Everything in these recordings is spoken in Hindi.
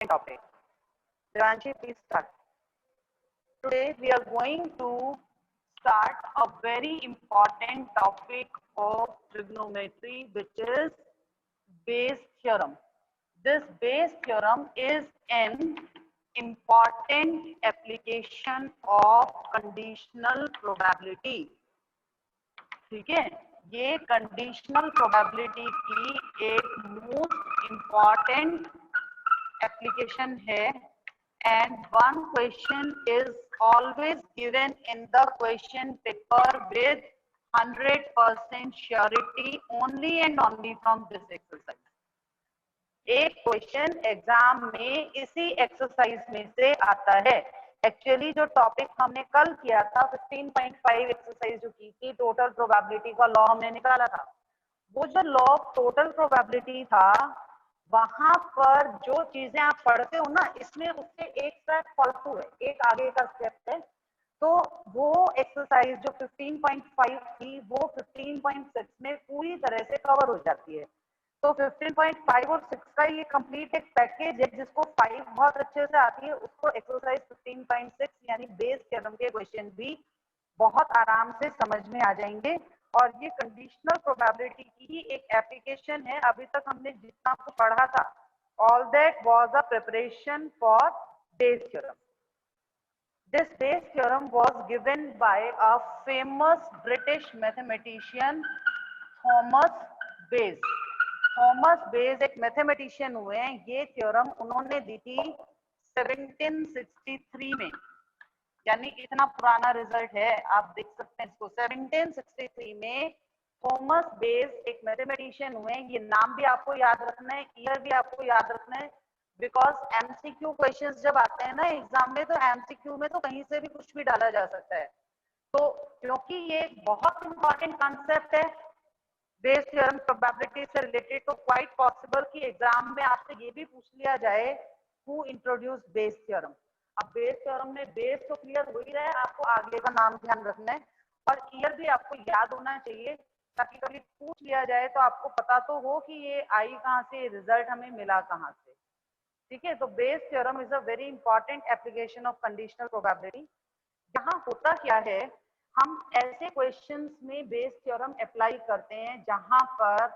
topic. Devanshi, please start. Today we are going to start a very important topic of trigonometry, which is Bayes theorem. This Bayes theorem is an important application of conditional probability. ठीक है, ये कंडीशनल प्रोबेबिलिटी की एक मोस्ट इम्पॉर्टेंट application है, and one question is always given in the question paper with 100% surety only and only from this exercise. एक क्वेश्चन एग्जाम में इसी एक्सरसाइज में से आता है. एक्चुअली जो टॉपिक हमने कल किया था 15.5 एक्सरसाइज जो की थी, टोटल प्रोबेबिलिटी का लॉ हमने निकाला था. वो जो लॉ ऑफ टोटल प्रोबेबिलिटी था, वहां पर जो चीजें आप पढ़ते हो ना, इसमें उससे एक स्टेप फालतू है, एक आगे का स्टेप है. तो वो एक्सरसाइज जो 15.5 थी वो 15.6 में पूरी तरह से कवर हो जाती है. तो 15.5 और 6 का ये कंप्लीट एक पैकेज है. जिसको 5 बहुत अच्छे से आती है उसको एक्सरसाइज 15.6 यानी बेस थ्योरम के क्वेश्चन भी बहुत आराम से समझ में आ जाएंगे. और ये कंडीशनल प्रोबेबिलिटी की ही एक एप्लीकेशन है. अभी तक हमने जितना कुछ पढ़ा था, all that was a preparation for Bayes theorem. This Bayes theorem was given by a famous British mathematician Thomas Bayes. Thomas Bayes एक मैथमेटिशियन हुए हैं. ये थ्योरम उन्होंने दी थी 1763 में, यानी इतना पुराना रिजल्ट है. आप देख सकते हैं इसको. 1763 में थॉमस बेज एक मैथमेटिशियन हुए हैं. ये नाम भी आपको याद रखना है, ईयर भी आपको याद रखना है, बिकॉज एमसीक्यू क्वेश्चंस जब आते हैं ना एग्जाम में, तो एमसीक्यू में तो कहीं से भी कुछ भी डाला जा सकता है. तो क्योंकि ये बहुत इंपॉर्टेंट कॉन्सेप्ट है बेस थ्योरम प्रोबेबिलिटी से रिलेटेड, तो क्वाइट पॉसिबल कि एग्जाम में आपसे ये भी पूछ लिया जाए हु इंट्रोड्यूस बेस थ्योरम. अब बेस थ्योरम में बेस तो क्लियर हो ही रहा है, आपको आगे का नाम ध्यान रखना है और ईयर भी आपको याद होना चाहिए, ताकि कभी पूछ लिया जाए तो आपको पता तो हो कि ये आई कहाँ से, रिजल्ट हमें मिला कहाँ से. ठीक है, तो Bayes theorem is a very important application of conditional probability. यहाँ होता क्या है, हम ऐसे क्वेश्चंस में बेस थ्योरम अप्लाई करते हैं जहां पर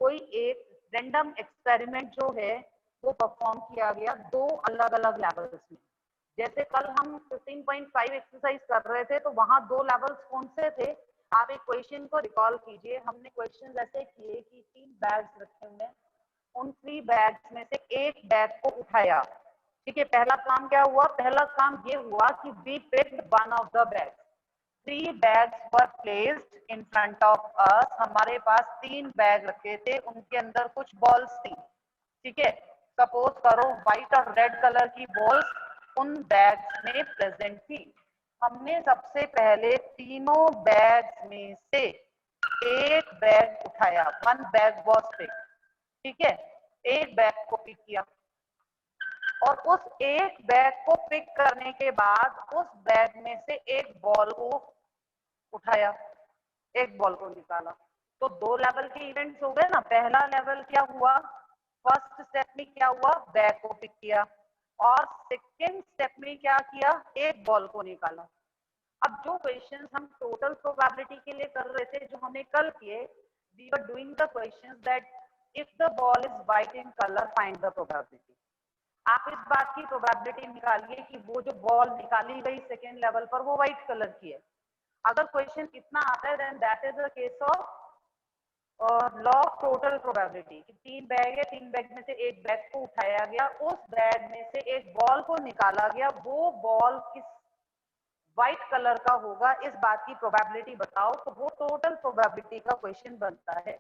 कोई एक रैंडम एक्सपेरिमेंट जो है वो परफॉर्म किया गया दो अलग अलग लेवल्स में. जैसे कल हम 15.5 एक्सरसाइज कर रहे थे, तो वहां दो लेवल्स कौन से थे, आप एक क्वेश्चन को रिकॉल कीजिए. हमने क्वेश्चन ऐसे किए कि 3 बैग्स रखे हुए हैं, उन 3 बैग्स में से एक बैग को उठाया. ठीक है, पहला काम क्या हुआ, पहला काम ये हुआ कि we picked one of the bags. 3 bags were placed in front of us. हमारे पास 3 बैग रखे थे, उनके अंदर कुछ बॉल्स थी. ठीक है, सपोज करो व्हाइट और रेड कलर की बॉल्स उन बैग्स में प्रेजेंट थी. हमने सबसे पहले तीनों बैग्स में से एक बैग उठाया. 1 बैग वॉज पिक्ड. ठीक है, एक बैग को पिक किया और उस एक बैग को पिक करने के बाद उस बैग में से एक बॉल को उठाया, एक बॉल को निकाला. तो 2 लेवल के इवेंट्स हो गए ना. पहला लेवल क्या हुआ, फर्स्ट स्टेप में क्या हुआ, बैग को पिक किया, और सेकेंड स्टेप में क्या किया, एक बॉल को निकाला. अब जो क्वेश्चंस हम टोटल प्रोबेबिलिटी के लिए कर रहे थे, जो हमने कल किए, we were doing the questions that if the ball is white in colour find the probability. आप इस बात की प्रोबेबिलिटी निकालिए कि वो जो बॉल निकाली गई सेकेंड लेवल पर वो व्हाइट कलर की है. अगर क्वेश्चन इतना आता है then that is a case of law of total probability. 3 bag है, 3 बैग में से एक बैग को उठाया गया, उस बैग में से एक बॉल को निकाला गया, वो बॉल किस व्हाइट कलर का होगा, इस बात की प्रोबेबिलिटी बताओ. तो वो टोटल प्रोबेबिलिटी का क्वेश्चन बनता है.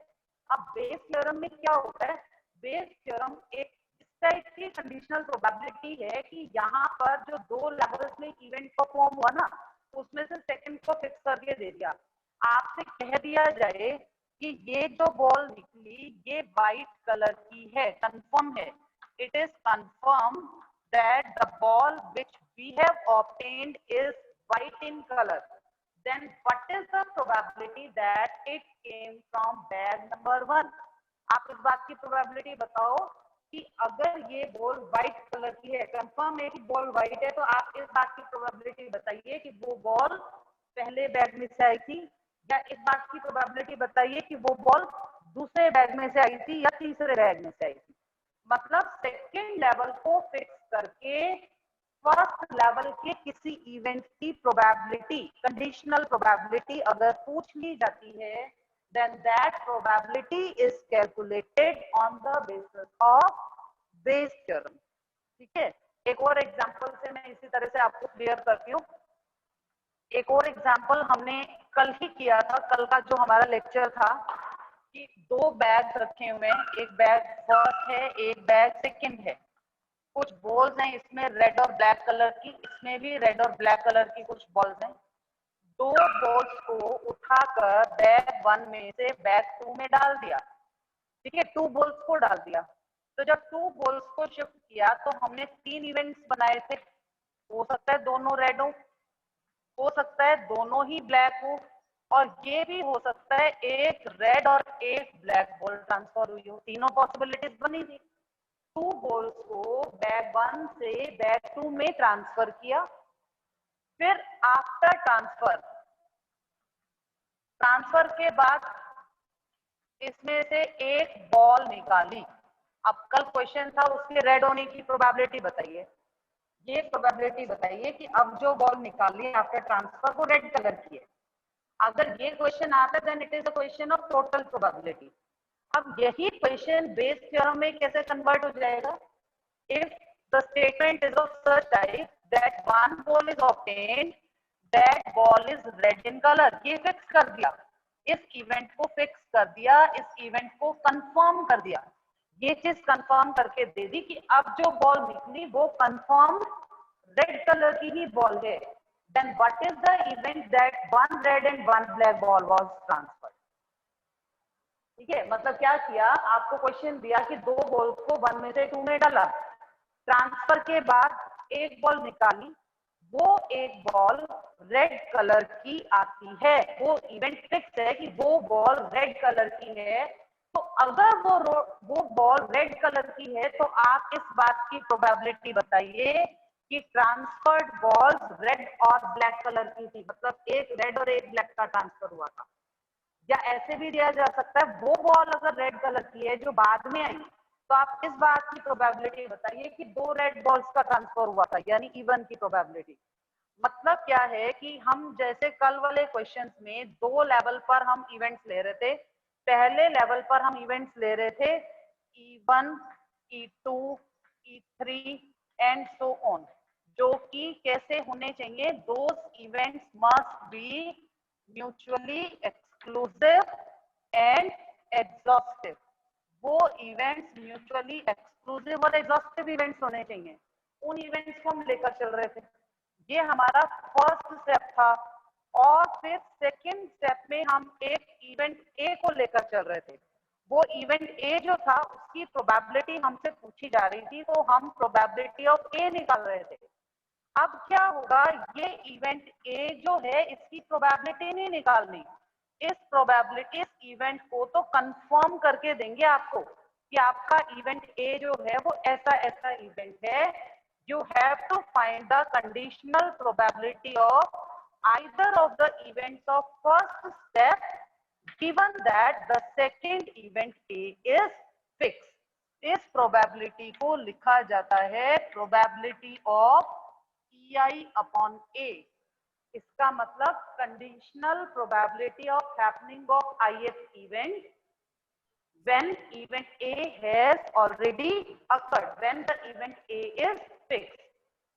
अब बेस थ्योरम में क्या होता है, बेस थ्योरम एक इस टाइप की कंडीशनल प्रोबेबिलिटी है कि यहाँ पर जो 2 लेवल्स में इवेंट परफॉर्म हुआ ना, उसमें से सेकंड को फिक्स करके दे दिया. आपसे कह दिया जाए कि ये जो बॉल निकली ये व्हाइट कलर की है, कंफर्म है, it is confirm that the ball which we have obtained is white in color, then what is the probability that it came from bag number 1? आप इस बात की प्रोबेबिलिटी बताओ कि कि अगर ये बॉल व्हाइट कलर की है, कंफर्म है कि बॉल व्हाइट है, तो आप इस बात की प्रोबेबिलिटी बताइए कि वो बॉल पहले बैग में से आई थी, या इस बात की प्रोबेबिलिटी बताइए कि वो बॉल दूसरे बैग में से आई थी या तीसरे बैग में से आई थी। मतलब सेकेंड लेवल को फिक्स करके फर्स्ट लेवल के किसी इवेंट की प्रोबेबिलिटी, कंडीशनल प्रोबेबिलिटी अगर पूछ ली जाती है, then that probability is calculated on the basis of Bayes theorem। ठीक है, एक और एग्जांपल से मैं इसी तरह से आपको क्लियर करती हूँ। एक और एग्जांपल हमने कल ही किया था, कल का जो हमारा लेक्चर था कि दो बैग रखे हुए हैं, एक बैग फर्स्ट है, एक बैग सेकंड है। कुछ बॉल्स हैं इसमें रेड और ब्लैक कलर की, इसमें भी रेड और ब्लैक कलर की कुछ बॉल्स हैं। दो बॉल्स को उठाकर बैग 1 में से बैग 2 में डाल दिया। ठीक है, 2 बॉल्स को डाल दिया। तो जब 2 बॉल्स को शिफ्ट किया तो हमने 3 इवेंट्स बनाए थे। हो सकता है दोनों रेड हो सकता है दोनों ही ब्लैक हो, और ये भी हो सकता है एक रेड और एक ब्लैक बॉल ट्रांसफर हुई हो। तीनों पॉसिबिलिटीज बनी थी। 2 बॉल्स को बैग 1 से बैग 2 में ट्रांसफर किया। फिर आफ्टर ट्रांसफर के बाद इसमें से एक बॉल निकाली। अब कल क्वेश्चन था उसके रेड होने की प्रोबेबिलिटी बताइए। ये प्रोबेबिलिटी बताइए कि अब जो बॉल निकाली आफ्टर ट्रांसफर वो रेड कलर की है। अगर ये क्वेश्चन आता है then it is a question of total probability. अब यही क्वेश्चन बेस थ्योरम में कैसे कन्वर्ट हो जाएगा? If the statement is of such type that one ball is obtained, that ball is red in color, ये फिक्स कर दिया, इस इवेंट को फिक्स कर दिया, इस इवेंट को कंफर्म कर दिया। ये चीज कंफर्म करके दे दी कि अब जो बॉल निकली वो कंफर्म रेड कलर की ही बॉल है। Then what is the event that one red and one black ball was transferred? ठीक है, मतलब क्या किया, आपको क्वेश्चन दिया कि दो बॉल को 1 में से 2 में डाला, ट्रांसफर के बाद एक बॉल निकाली, वो एक बॉल रेड कलर की आती है, वो इवेंट फिक्स है कि वो बॉल रेड कलर की है। तो अगर वो बॉल रेड कलर की है तो आप इस बात की प्रोबेबिलिटी बताइए कि ट्रांसफर्ड बॉल्स रेड और ब्लैक कलर की थी, मतलब एक रेड और एक ब्लैक का ट्रांसफर हुआ था। या ऐसे भी दिया जा सकता है वो बॉल अगर रेड कलर की है जो बाद में आई, तो आप इस बात की प्रोबेबिलिटी बताइए कि दो रेड बॉल्स का ट्रांसफर हुआ था, यानी इवन की प्रोबेबिलिटी। मतलब क्या है कि हम जैसे कल वाले क्वेश्चंस में दो लेवल पर हम इवेंट्स ले रहे थे। पहले लेवल पर हम इवेंट्स ले रहे थे E1, E2, E3 and so on, जो कि कैसे होने चाहिए, those events must be mutually exclusive and exhaustive. वो इवेंट्स म्यूचुअली एक्सक्लूसिव और एग्जॉस्टिव इवेंट्स होने चाहिए, उन इवेंट्स को हम लेकर चल रहे थे। ये हमारा फर्स्ट स्टेप था। और फिर सेकंड स्टेप में हम एक इवेंट ए को लेकर चल रहे थे। वो इवेंट ए जो था उसकी प्रोबेबिलिटी हमसे पूछी जा रही थी, तो हम प्रोबेबिलिटी ऑफ ए निकाल रहे थे। अब क्या होगा, ये इवेंट ए जो है इसकी प्रोबेबिलिटी नहीं निकालनी, इस इवेंट को तो कंफर्म करके देंगे आपको कि आपका इवेंट ए जो है वो ऐसा ऐसा इवेंट है। You have to find the conditional probability of either of the events of first step given that the second event A is fixed। इस प्रोबेबिलिटी को लिखा जाता है probability of EI upon A। इसका मतलब conditional probability of happening of ith event when event A has already occurred, when the event A is fixed।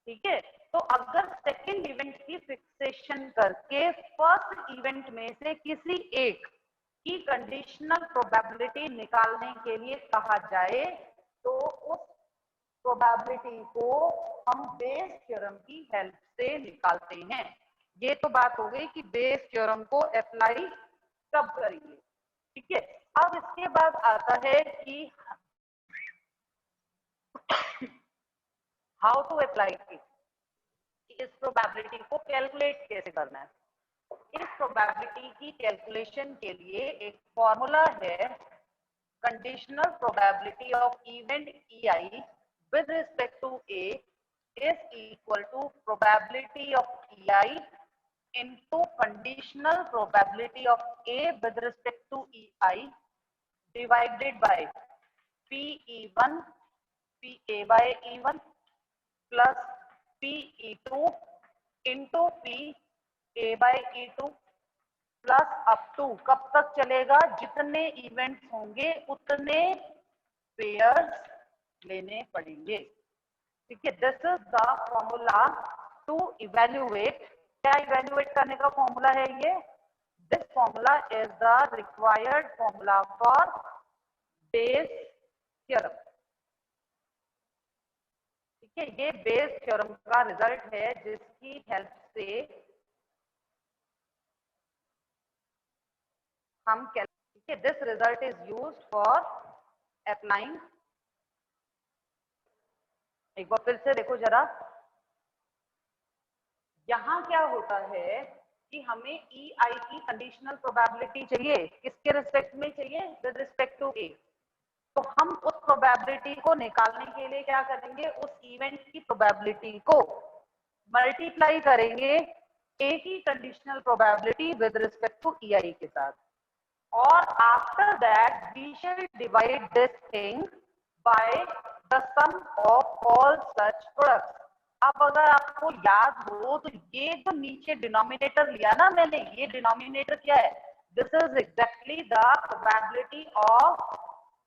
ठीक है, तो अगर सेकेंड इवेंट की फिक्सेशन करके फर्स्ट इवेंट में से किसी एक की कंडीशनल प्रोबेबिलिटी निकालने के लिए कहा जाए, तो उस प्रोबेबिलिटी को हम बेस थ्योरम की हेल्प से निकालते हैं। ये तो बात हो गई कि बेस थ्योरम को अप्लाई कब करेंगे। ठीक है, अब इसके बाद आता है कि हाउ टू अप्लाई इट, इस प्रोबेबिलिटी को कैलकुलेट कैसे करना है। इस प्रोबेबिलिटी की कैलकुलेशन के लिए एक फॉर्मूला है conditional probability of event EI with respect to A is equal to probability of EI into conditional probability of A with respect to EI divided by PE1 PA by E1 plus PE2 into PA by E2 plus up to कब तक चलेगा, जितने इवेंट्स होंगे उतने पेयर्स लेने पड़ेंगे। ठीक है, this is the formula to evaluate. क्या इवेल्युएट करने का फॉर्मूला है ये? This formula is the required formula for Bayes theorem. ठीक है, ये बेस थ्योरम का रिजल्ट है जिसकी हेल्प से हम ठीक है, this result is used for applying. एक बार फिर से देखो जरा, यहां क्या होता है कि हमें ई आई की कंडीशनल प्रोबेबिलिटी चाहिए, किसके रिस्पेक्ट में चाहिए? विद रिस्पेक्ट टू ए। तो हम उस प्रोबेबिलिटी को निकालने के लिए क्या करेंगे, उस इवेंट की प्रोबेबिलिटी को मल्टीप्लाई करेंगे ए की conditional probability with respect to E I के साथ, और after that we shall divide this thing by the sum of all such products. अब अगर आपको याद हो तो ये जो नीचे डिनोमिनेटर लिया ना मैंने, ये डिनोमिनेटर क्या है? This is exactly the probability of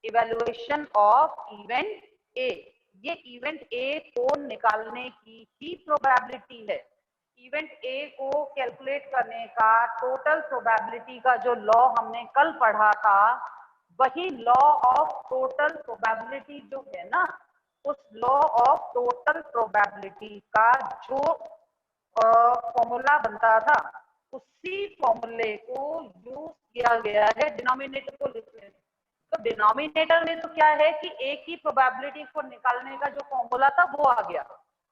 evaluation of event A. ये इवेंट ए को निकालने की ही प्रोबेबिलिटी है। इवेंट ए को कैलकुलेट करने का टोटल प्रोबेबिलिटी का जो लॉ हमने कल पढ़ा था, वही लॉ ऑफ टोटल प्रोबेबिलिटी जो है ना, उस लॉ ऑफ टोटल प्रोबेबिलिटी का जो फॉर्मूला बनता था, उसी फॉर्मूले को यूज किया गया है डिनोमिनेटर को लिखने में। तो डिनोमिनेटर में तो क्या है कि ए की प्रोबेबिलिटी को निकालने का जो फॉर्मूला था वो आ गया।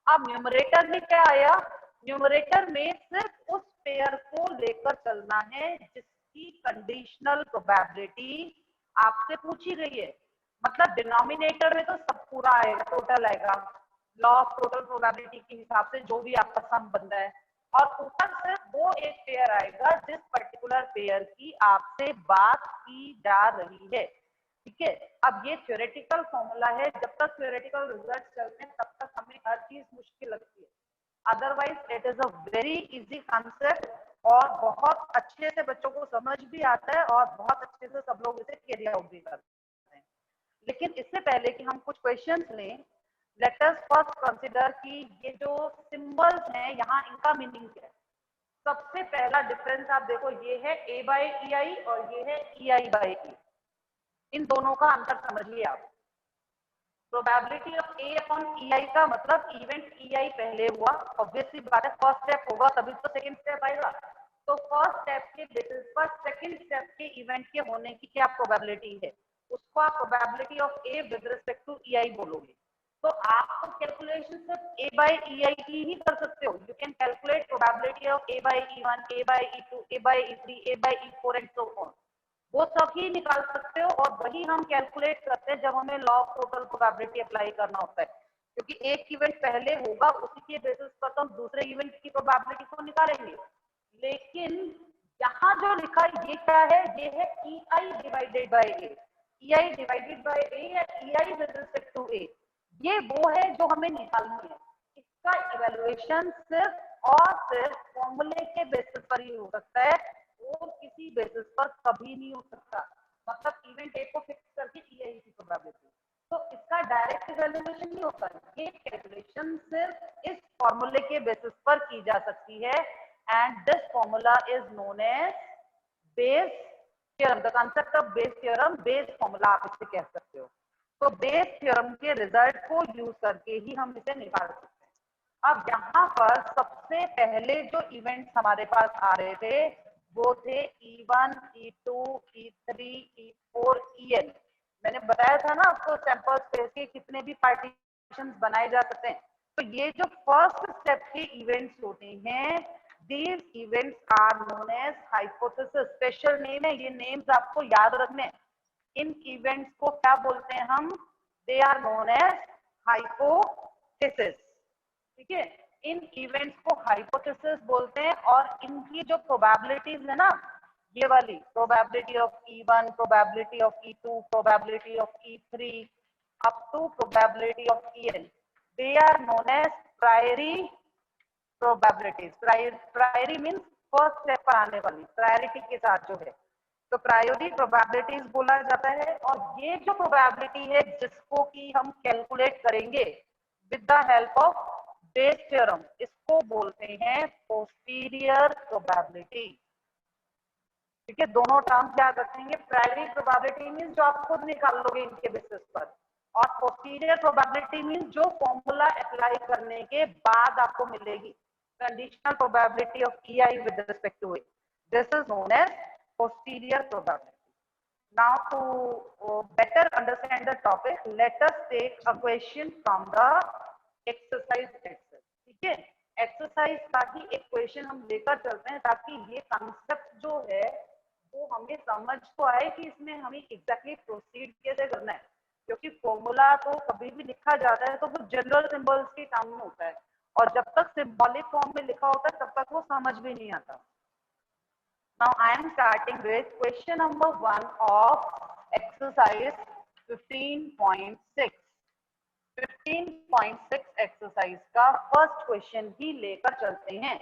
अब न्यूमरेटर में क्या आया? न्यूमरेटर में सिर्फ उस पेयर को लेकर चलना है जिसकी कंडीशनल प्रोबेबिलिटी आपसे पूछी गई है। मतलब डिनोमिनेटर में तो सब पूरा आएगा, टोटल आएगा, लॉ ऑफ टोटल प्रोबेबिलिटी के हिसाब से जो भी आपका सम बनता है, और ऊपर सिर्फ वो एक पेयर आएगा जिस पर्टिकुलर पेयर की आपसे बात की जा रही है। ठीक है, अब ये थ्योरेटिकल फॉर्मूला है, जब तक थ्योरेटिकल रिजल्ट चलते हैं तब तक हमें हर चीज मुश्किल लगती है, otherwise it is a very easy concept और बहुत अच्छे से बच्चों को समझ भी आता है और बहुत अच्छे से सब लोग इसे कैरी आउट भी करते हैं। लेकिन इससे पहले कि हम कुछ क्वेश्चंस लें, लेट अस फर्स्ट कंसीडर कि ये जो सिंबल्स हैं यहाँ इनका मीनिंग क्या है। सबसे पहला डिफरेंस आप देखो, ये है ए बाई ई आई और ये है ई आई बाई ई। इन दोनों का अंतर समझिए आप। प्रोबेबिलिटी ऑफ ए अपॉन ई आई का मतलब इवेंट ई आई पहले हुआ, ऑब्वियसली बात है, फर्स्ट स्टेप होगा तभी तो सेकंड स्टेप आएगा। तो फर्स्ट स्टेप के बेसिस पर सेकंड स्टेप के इवेंट के होने की क्या प्रोबेबिलिटी है, उसको आप probability of A with respect to E I बोलोगे। तो आप तो कैलकुलेशन सिर्फ ए बाई ई आई की ही कर सकते हो। You can calculate probability of A by E one, A by E two, A by E three, A by E four and so on, वो सब ही निकाल सकते हो। और वही हम कैलकुलेट करते हैं जब हमें law of total probability apply करना होता है, क्योंकि एक इवेंट पहले होगा, उसी के बेसिस पर तो हम दूसरे इवेंट की प्रोबेबिलिटी को निकालेंगे। लेकिन यहाँ जो लिखा ये क्या है? ये है E I divided by A. E I divided by A या E I with respect to A, ये वो है जो हमें निकालनी है। इसका इवेल्युएशन सिर्फ और सिर्फ फॉर्मूले के बेसिस पर ही हो सकता है और किसी बेसिस पर कभी नहीं हो सकता। मतलब इवेंट ए को फिक्स करके ई आई की प्रोबेबिलिटी, तो इसका डायरेक्ट इवेल्युएशन नहीं होता। ये कैलकुलेशन सिर्फ इस फॉर्मूले के बेसिस पर की जा सकती है, and this formula is known as Bayes theorem. The concept of Bayes theorem, Bayes formula आप इसे कह सकते हो। तो बेस थ्योरम के रिजल्ट को यूज करके ही हम इसे निकाल सकते हैं। अब यहाँ पर सबसे पहले जो इवेंट्स हमारे पास आ रहे थे वो थे E1, E2, E3, E4, En। मैंने बताया था ना आपको सैंपल स्पेस के कितने भी पार्टीशंस बनाए जा सकते हैं। तो ये जो फर्स्ट स्टेप के इवेंट्स होते हैं, these events are known as hypothesis। Special name है, ये नेम्स आपको याद रखने हैं। इन इवेंट्स को क्या बोलते हैं हम? They are known as hypothesis. ठीक है, इन इवेंट्स को हाइपोथेसिस बोलते हैं और इनकी जो प्रोबेबिलिटीज है ना, ये वाली probability of E1, probability of E2, probability of E3 up to probability of En, they are known as priori probabilities. Priori means first step पर आने वाली, प्रायोरिटी के साथ जो है, तो प्रायोरिटी प्रोबेबिलिटीज बोला जाता है। और ये जो प्रोबेबिलिटी है जिसको कि हम कैलकुलेट करेंगे with the help of Bayes theorem, इसको बोलते हैं पोस्टीरियर प्रोबेबिलिटी। ठीक है, दोनों टर्म्स याद रखेंगे। प्रायरी प्रोबेबिलिटी मीन्स जो आप खुद निकाल लोगे इनके बेसिस पर, और पोस्टीरियर प्रोबेबिलिटी मीन्स जो फॉर्मूला अप्लाई करने के बाद आपको मिलेगी, conditional probability of EI with respect to it, this is known as posterior probability. Now to better understand the topic, let us take a question from the exercise itself. ठीक है, एक्सरसाइज का ही एक क्वेश्चन हम लेकर चलते हैं ताकि ये कॉन्सेप्ट जो है वो हमें समझ तो आए कि इसमें हमें एग्जैक्टली प्रोसीड कैसे करना है, क्योंकि फॉर्मूला तो कभी भी लिखा जाता है तो वो जनरल सिंबल्स के काम में होता है, और जब तक सिंबॉलिक फॉर्म में लिखा होता है तब तक वो समझ भी नहीं आता। Now I am starting with question number 1 of exercise 15.6. 15.6 exercise का first question ही लेकर चलते हैं।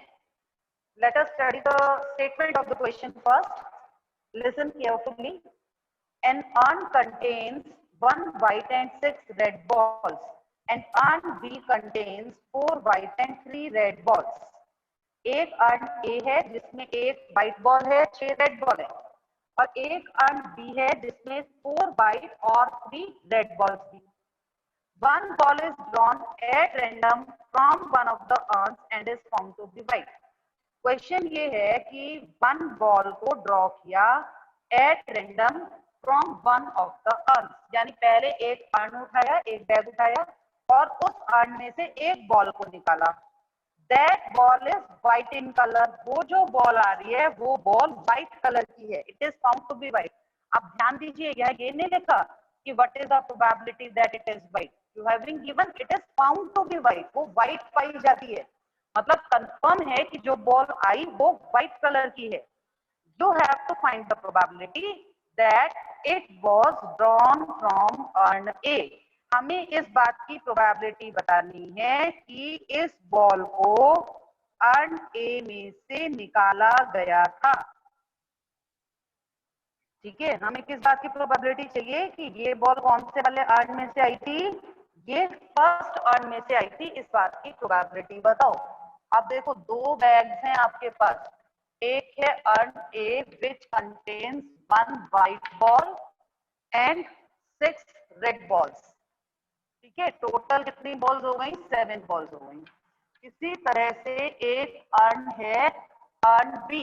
Let us study the statement of the question first. Listen carefully. An urn contains 1 white and 6 red balls, and urn B contains 4 white and 3 red balls. एक अर्न ए है जिसमें एक व्हाइट बॉल है, 6 रेड बॉल है, और एक अर्न बी है जिसमें 4 व्हाइट और 3 रेड बॉल्स भी। One ball is drawn at random from one of the urns and is found to be white. Question ये है कि वन बॉल को ड्रॉ किया at random from one of the earn, यानी पहले एक अर्न उठाया, एक बैग उठाया और उस अर्न में से एक बॉल को निकाला। That ball is white in color. वो जो बॉल आ रही है वो बॉल व्हाइट कलर की है। It is found to be white. अब ध्यान दीजिए, यहाँ ये नहीं लिखा कि what is the probability that it is white. You have been given it is found to be white. वो व्हाइट पाई जाती है, मतलब कंफर्म है कि जो बॉल आई वो व्हाइट कलर की है। You have to find the probability that it was drawn from urn A. हमें इस बात की प्रोबेबिलिटी बतानी है कि इस बॉल को अर्न ए में से निकाला गया था। ठीक है, हमें किस बात की प्रोबेबिलिटी चाहिए कि ये बॉल कौन से वाले अर्न में से आई थी? ये फर्स्ट अर्न में से आई थी, इस बात की प्रोबेबिलिटी बताओ। अब देखो, दो बैग्स हैं आपके पास, एक है earn A which contains 1 white ball and 6 red balls. ठीक है, टोटल कितनी बॉल्स हो गई? 7 बॉल्स हो गई। इसी तरह से एक अर्न है अर्न बी।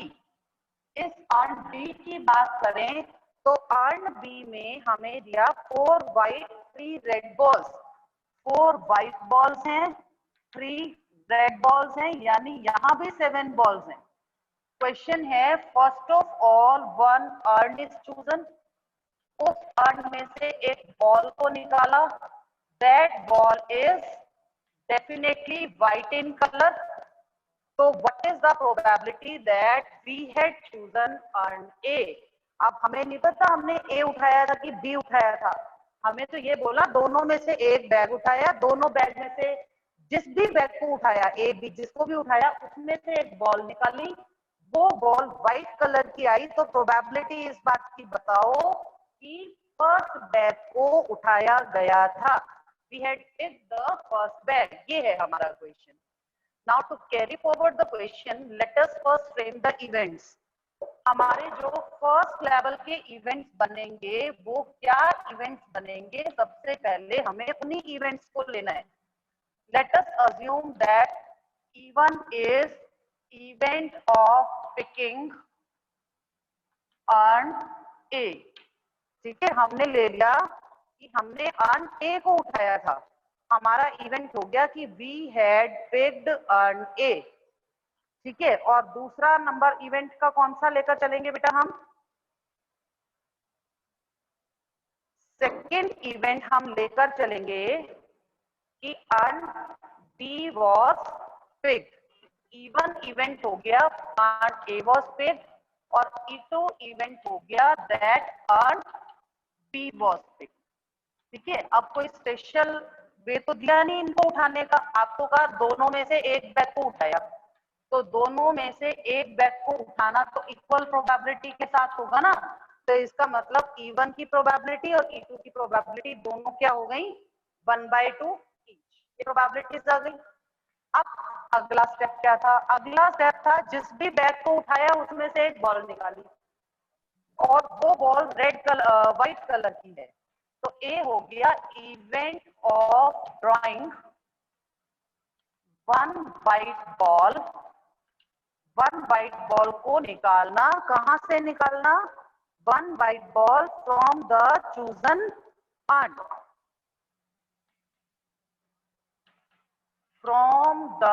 इस अर्न बी की बात करें तो अर्न बी में हमें दिया 4 white 3 red balls. 4 white balls हैं, 3 रेड बॉल्स हैं, यानी यहां भी 7 बॉल्स हैं। क्वेश्चन है, first of all one earn is chosen. उस अर्न में से एक बॉल को निकाला। That ball is definitely white in color. So what is the probability that we had chosen urn A? अब हमें नहीं पता हमने A उठाया था कि B उठाया था, हमें तो ये बोला दोनों में से एक बैग उठाया, दोनों बैग में से जिस भी बैग को उठाया, A B जिसको भी उठाया उसमें से एक बॉल निकाली, वो बॉल व्हाइट कलर की आई। तो प्रोबेबिलिटी इस बात की बताओ कि फर्स्ट बैग को उठाया गया था। We had picked the first bag. ये है हमारा question. Now to carry forward the question, let us first frame the events. हमारे जो फर्स्ट लेवल के इवेंट्स बनेंगे वो क्या इवेंट्स बनेंगे? सबसे पहले हमें उन्हीं इवेंट्स को लेना है। Let us assume that E1 is event of picking urn A. ठीक है, हमने ले लिया कि हमने अर्न ए को उठाया था, हमारा इवेंट हो गया कि we had picked urn A. ठीक है, और दूसरा नंबर इवेंट का कौन सा लेकर चलेंगे बेटा हम? सेकेंड इवेंट हम लेकर चलेंगे कि urn B was pick. Even event हो गया अर्न ए वॉज पिक, और इटो इवेंट हो गया that urn B was pick. ठीक है, अब कोई स्पेशल वे तो दिया नहीं इनको उठाने का, आपको कहा दोनों में से एक बैग को उठाया, तो दोनों में से एक बैग को उठाना तो इक्वल प्रोबेबिलिटी के साथ होगा ना, तो इसका मतलब E1 की प्रोबेबिलिटी और E2 की प्रोबेबिलिटी दोनों क्या हो गई, 1/2 ईच। ये प्रोबेबिलिटीज आ गई। अब अगला स्टेप क्या था, अगला स्टेप था जिस भी बैग को उठाया उसमें से एक बॉल निकाली, और वो ball red colour white colour की है, तो ए हो गया event of drawing one white ball. One white ball को निकालना, कहां से निकालना, one white ball from the chosen earn, from the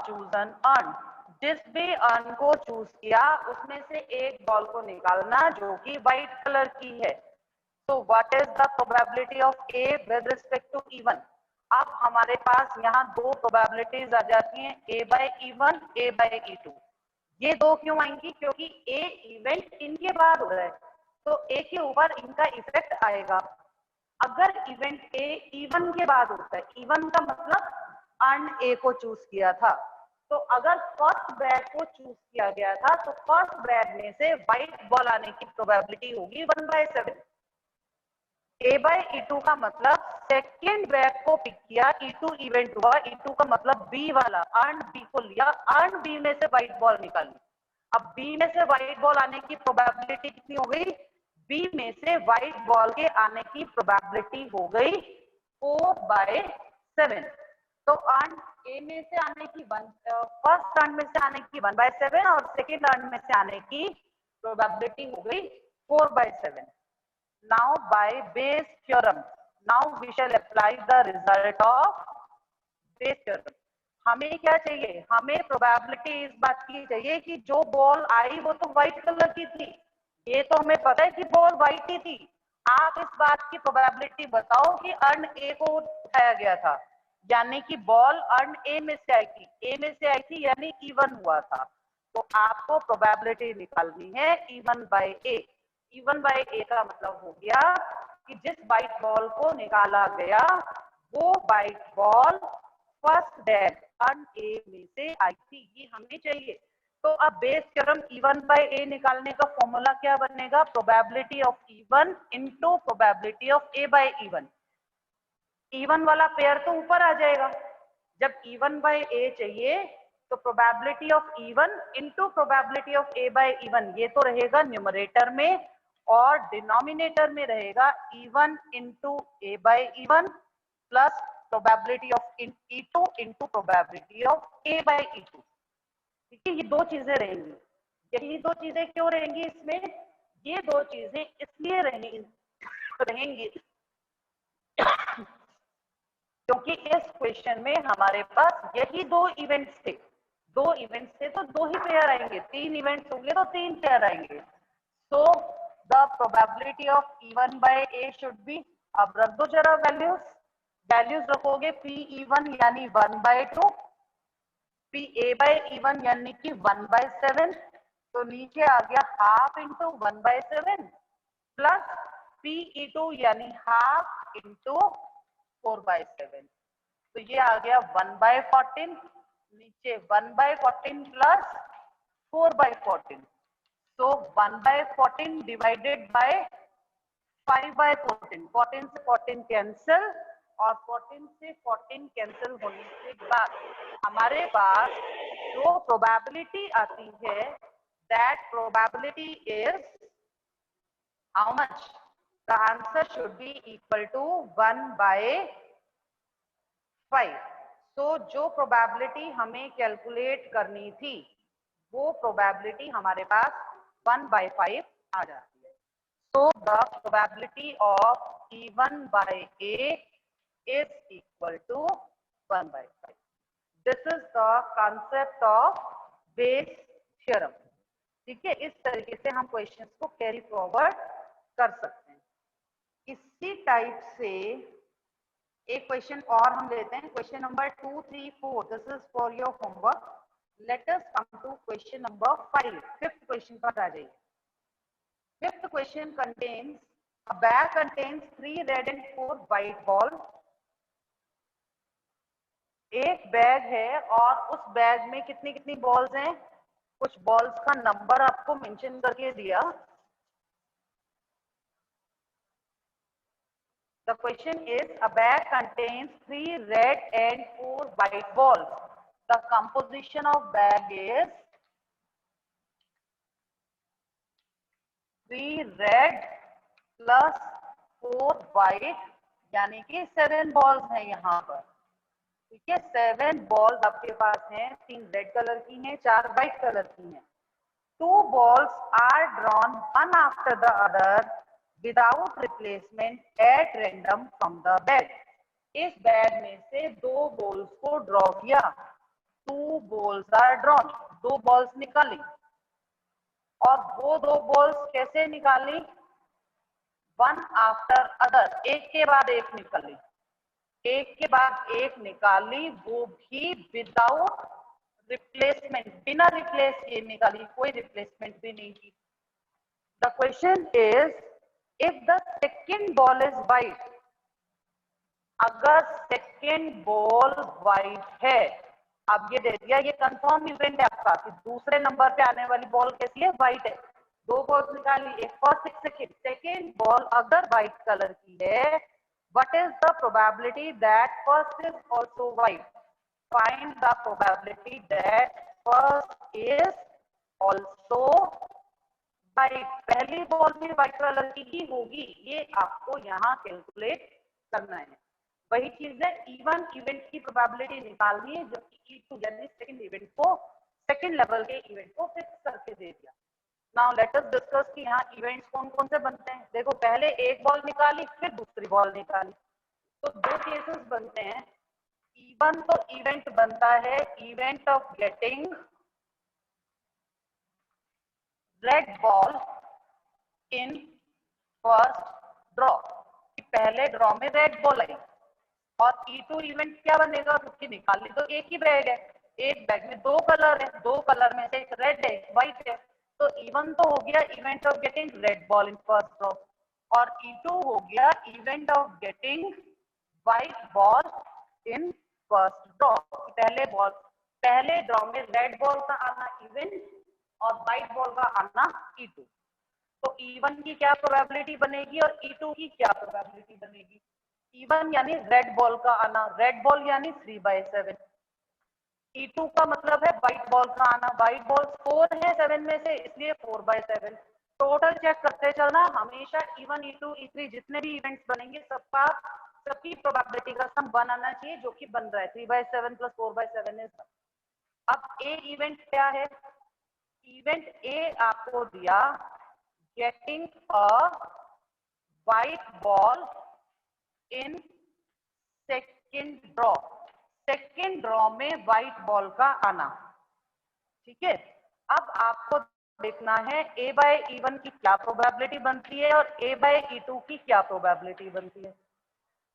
chosen earn. जिस भी अर्न को चूज किया उसमें से एक बॉल को निकालना जो कि व्हाइट कलर की है। तो what is the probability of A with respect to E1। अब हमारे पास यहाँ दो प्रोबेबिलिटीज आ जाती हैं, ए बाय E1, ए बाय E2। ये दो क्यों आएंगी, क्योंकि ए इवेंट इनके बाद हो रहा है, तो ए के ऊपर इनका इफेक्ट आएगा। अगर इवेंट ए E1 के बाद होता है, E1 का मतलब अर्न ए को चूज किया था, तो अगर फर्स्ट बैग को चूज किया गया था तो फर्स्ट बैग में से व्हाइट बॉल आने की प्रोबेबिलिटी होगी 1/7। ए बाय E2 का मतलब सेकेंड बैग को पिक किया, E2 इवेंट हुआ, E2 का मतलब बी वाला अर्न बी को लिया, अर्न बी में से व्हाइट बॉल निकाली। अब बी में से व्हाइट बॉल आने की प्रोबेबिलिटी कितनी हो गई, बी में से व्हाइट बॉल के आने की प्रोबेबिलिटी हो गई 4/7। तो अर्न ए में से आने की फर्स्ट अर्न में से आने की 1/7 और सेकेंड अर्न में से आने की प्रोबेबिलिटी हो गई 4/7। Now by Bayes theorem, now we shall apply the result of Bayes theorem. हमें क्या चाहिए, हमें प्रोबेबिलिटी इस बात की चाहिए कि जो बॉल आई वो तो व्हाइट कलर की थी, ये तो हमें पता है कि बॉल व्हाइट ही थी। आप इस बात की प्रोबेबिलिटी बताओ कि अर्न ए को उठाया गया था, यानी कि बॉल अर्न ए में से आई थी, ए में से आई थी यानी E1 हुआ था, तो आपको प्रोबेबिलिटी निकालनी है E1/A। E1/A का मतलब हो गया कि जिस व्हाइट बॉल को निकाला गया वो white ball first bag earn ए में से आई थी, ये हमें चाहिए। तो अब बेस थ्योरम E1/A निकालने का फॉर्मूला क्या बनेगा, probability of E1 into probability of A/E1। E1 वाला पेयर तो ऊपर आ जाएगा, जब E1/A चाहिए तो probability of E1 into probability of A/E1, ये तो रहेगा न्यूमरेटर में, और डिनोमिनेटर में रहेगा E1 into A/E1 plus probability of E2 into probability of A/E2। ठीक है, ये दो चीजें रहेंगी। यही दो चीजें क्यों रहेंगी इसमें, ये दो चीजें इसलिए रहेंगी क्योंकि इस क्वेश्चन में हमारे पास यही दो इवेंट्स थे, दो इवेंट्स थे तो दो ही पेयर आएंगे, तीन इवेंट्स होंगे तो तीन पेयर आएंगे। So the probability of E1/A should be, अब रख दो जरा वैल्यूज, वैल्यूज रखोगे PE1 यानी 1/2, PA/E1 यानी कि 1/7, तो नीचे आ गया हाफ इंटू 1/7 प्लस PE2 यानी हाफ इंटू 4/7, तो ये आ गया 1/14, नीचे 1/14 प्लस 4/14, तो 1/14 डिवाइडेड बाय 5/14, 14 से 14 कैंसिल, और 14 से 14 कैंसिल होने के बाद हमारे पास जो प्रोबेबिलिटी आती है, that probability is how much, the answer should be equal to 1/5। तो जो प्रोबेबिलिटी हमें कैलकुलेट करनी थी वो प्रोबेबिलिटी हमारे पास 1/5 आ जाती है। So the probability of E1/A is equal to 1/5. This is the concept of Bayes theorem. ठीक है, इस तरीके से हम क्वेश्चंस को कैरी फॉरवर्ड कर सकते हैं। इसी टाइप से एक क्वेश्चन और हम लेते हैं, question number 2, 3, 4. This is for your homework. Let us come to question number 5. Fifth question पर आ जाइए. Fifth question contains a bag contains 3 red and 4 white balls. एक बैग है और उस बैग में कितनी कितनी बॉल्स हैं? कुछ बॉल्स का नंबर आपको मेंशन करके दिया. The question is, a bag contains 3 red and 4 white balls. The composition of bag is 3 red plus 4 white, यानी कि 7 बॉल्स हैं यहाँ पर. ठीक है, 7 बॉल्स आपके पास हैं. 3 रेड कलर की हैं, 4 व्हाइट कलर की हैं. 2 balls are drawn one after the other without replacement at random from the bag. इस बैग में से 2 बॉल्स को ड्रॉ किया. 2 balls are drawn, 2 बॉल्स निकाली. और वो 2 बॉल्स कैसे निकाली? वन आफ्टर अदर, एक के बाद एक निकाली. एक के बाद एक निकाली, वो भी विदाउट रिप्लेसमेंट, बिना रिप्लेस किए निकाली, कोई रिप्लेसमेंट भी नहीं की. The question is, if the second ball is white, अगर सेकेंड बॉल व्हाइट है, अब ये दे दिया, ये कंफर्म इवेंट है आपका कि दूसरे नंबर पे आने वाली बॉल कैसी है? व्हाइट है. 2 बॉल्स निकाली, एक फर्स्ट एक सेकेंड. सेकेंड बॉल अगर व्हाइट कलर की है, what is the probability that first is also white? Find the probability that first is also white. पहली बॉल भी व्हाइट कलर की ही होगी, ये आपको यहाँ कैलकुलेट करना है. वही चीज है, इवन इवेंट की प्रोबेबिलिटी निकालनी है, जो कि E2 यानी सेकंड इवेंट को, सेकंड लेवल के इवेंट को फिक्स करके दे दिया. नाउ लेट अस डिस्कस कि यहाँ इवेंट्स कौन कौन से बनते हैं. देखो, पहले एक बॉल निकाली, फिर दूसरी बॉल निकाली, तो 2 केसेस बनते हैं. इवन तो इवेंट बनता है event of getting red ball in first draw. पहले ड्रॉ में रेड बॉल आई. और E2 इवेंट क्या बनेगा? क्योंकि निकाली तो एक ही बैग है, एक बैग में 2 कलर है, 2 कलर में से एक रेड है, व्हाइट है. तो इवन तो हो गया event of getting red ball in first draw, और E2 हो गया event of getting white ball in first draw. पहले ड्रॉ में रेड बॉल का आना इवेंट और व्हाइट बॉल का आना E2. तो E1 की क्या प्रोबेबिलिटी बनेगी और E2 की क्या प्रोबेबिलिटी बनेगी? E1 यानी रेड बॉल का आना, रेड बॉल यानी 3/7. E2 का मतलब है व्हाइट बॉल का आना, व्हाइट बॉल 4 है 7 में से, इसलिए 4/7. टोटल चेक करते चलना, हमेशा E1, E2, E3 जितने भी इवेंट्स बनेंगे सबकी प्रोबेबिलिटी का सम 1 आना चाहिए, जो कि बन रहा है 3/7 प्लस 4/7 इज 1. अब ए इवेंट क्या है? इवेंट ए आपको दिया getting a white ball in second draw. Second draw में व्हाइट बॉल का आना. ठीक है, अब आपको देखना है A/E1 की क्या प्रोबेबिलिटी बनती है और A/E2 की क्या प्रोबेबिलिटी बनती है.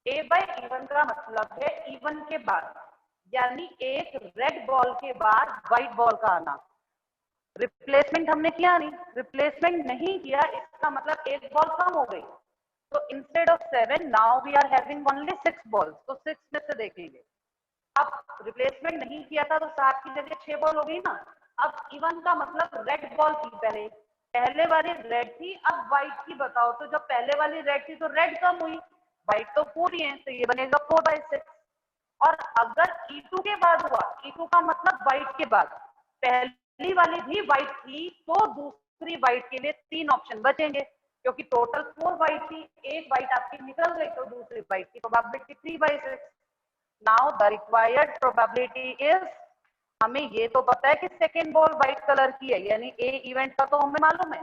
A/E1 का मतलब है E1 के बाद, यानी एक रेड बॉल के बाद व्हाइट बॉल का आना. रिप्लेसमेंट हमने किया नहीं, रिप्लेसमेंट नहीं किया, इसका मतलब एक बॉल कम हो गई. तो instead of 7 now we are having only 6 balls. तो 6 में से देखेंगे. अब रिप्लेसमेंट नहीं किया था तो 7 की जगह 6 बॉल हो गई ना. अब इवन का मतलब रेड बॉल थी, पहले वाली रेड थी, अब व्हाइट की बताओ. तो जब पहले वाली रेड थी तो रेड कम हुई, व्हाइट तो पूरी है, तो ये बनेगा 4/6. और अगर E2 के बाद हुआ, E2 का मतलब व्हाइट के बाद, पहली वाली भी व्हाइट थी तो दूसरी व्हाइट के लिए 3 ऑप्शन बचेंगे, क्योंकि टोटल 4 व्हाइट थी, एक व्हाइट आपकी निकल गई, तो दूसरी व्हाइट की probability 3/6. Now the required probability is, हमें ये तो पता है कि सेकेंड बॉल व्हाइट कलर की है, यानी ए इवेंट का तो हमें मालूम है.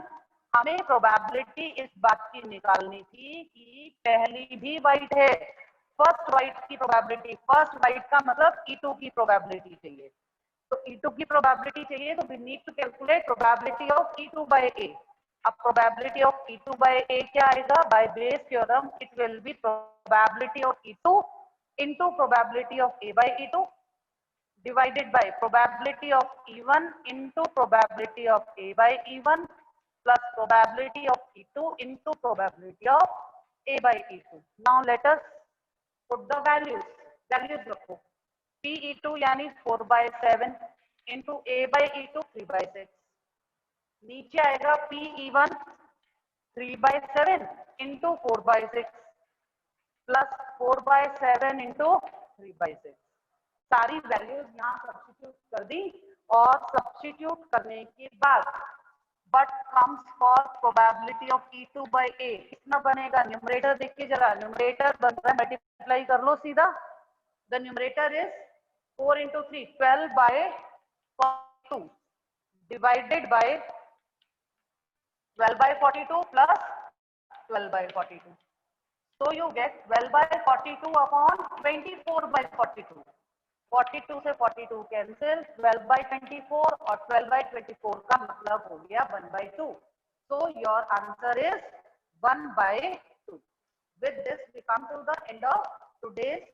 हमें प्रोबेबिलिटी इस बात की निकालनी थी कि पहली भी व्हाइट है, फर्स्ट व्हाइट की प्रोबेबिलिटी, फर्स्ट व्हाइट का मतलब E2 की प्रोबेबिलिटी चाहिए. तो E2 की प्रोबेबिलिटी चाहिए, तो we need to calculate probability of E2/A. अब probability of E2 by A क्या आएगा? By Bayes theorem it will be probability of E2 into probability of A by E2 divided by probability of E1 into probability of A by E1 plus probability of E2 into probability of A by E2. Now let us put the values. Values रखो. PE2 यानी 4 by 7 into A by E2 3 by 6. नीचे आएगा PE1 3 by 7 into 4 by 6 plus 4 by 7 into 3 by 6. सारी वैल्यूज यहाँ सब्स्टिट्यूट कर दी और सब्स्टिट्यूट करने के बाद but comes for probability of E2 by A कितना बनेगा? न्यूमरेटर देखिए जरा, न्यूमरेटर बन रहा है, मल्टीप्लाई कर लो सीधा. The numerator is 4 into 3 12 by 42 divided by 12 by 42 plus 12 by 42. So you get 12 by 42 upon 24 by 42. 42 से 42 कैंसिल, 12 by 24 और 12 by 24 का मतलब हो गया 1 by 2. So your answer is 1 by 2. With this we come to the end of today's